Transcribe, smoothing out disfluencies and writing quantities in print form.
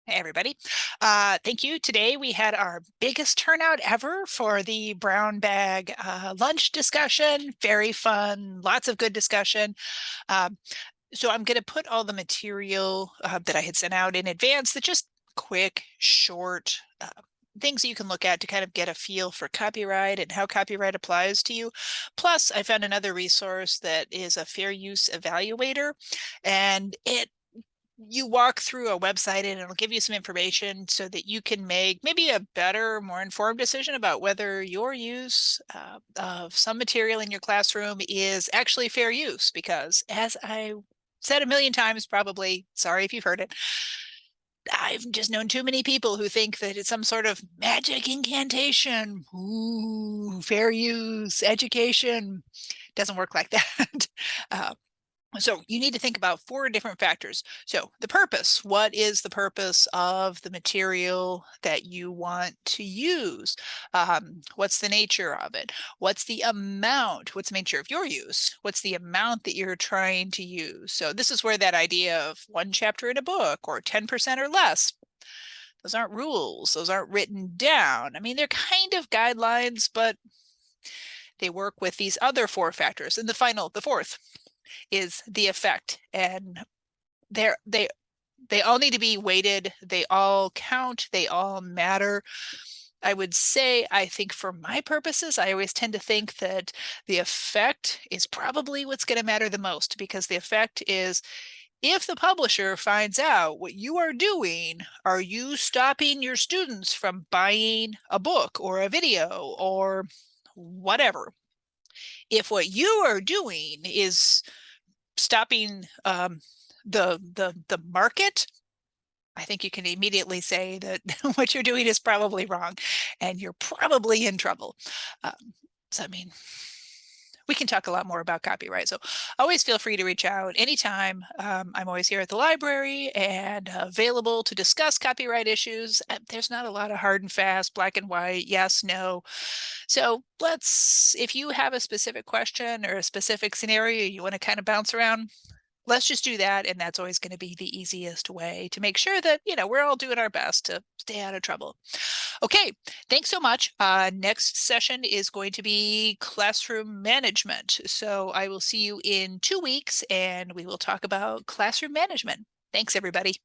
Hey, everybody. Thank you. Today we had our biggest turnout ever for the brown bag lunch discussion. Very fun, lots of good discussion. Um, so I'm going to put all the material that I had sent out in advance, that just quick, short things that you can look at to kind of get a feel for copyright and how copyright applies to you. Plus, I found another resource that is a fair use evaluator, and you walk through a website and it'll give you some information so that you can make maybe a better, more informed decision about whether your use of some material in your classroom is actually fair use. Because as I said a million times, probably, sorry if you've heard it, I've just known too many people who think that it's some sort of magic incantation. Ooh, fair use, education. Doesn't work like that. Uh, so you need to think about four different factors. So the purpose, what is the purpose of the material that you want to use? What's the nature of it? What's the amount? What's the nature of your use? What's the amount that you're trying to use? So this is where that idea of one chapter in a book or 10% or less, those aren't rules. Those aren't written down. I mean, they're kind of guidelines, but they work with these other four factors. And the fourth, is the effect. And they're they all need to be weighted. They all count. They all matter. I would say, I think for my purposes, I always tend to think that the effect is probably what's going to matter the most, because the effect is, if the publisher finds out what you are doing, are you stopping your students from buying a book or a video or whatever? If what you are doing is stopping the market, I think you can immediately say that what you're doing is probably wrong, and you're probably in trouble. So I mean, we can talk a lot more about copyright. So always feel free to reach out anytime. I'm always here at the library and available to discuss copyright issues. There's not a lot of hard and fast, black and white, yes, no. So if you have a specific question or a specific scenario you want to kind of bounce around, let's just do that. And that's always going to be the easiest way to make sure that, we're all doing our best to stay out of trouble. Okay, thanks so much. Next session is going to be classroom management. So I will see you in 2 weeks and we will talk about classroom management. Thanks, everybody.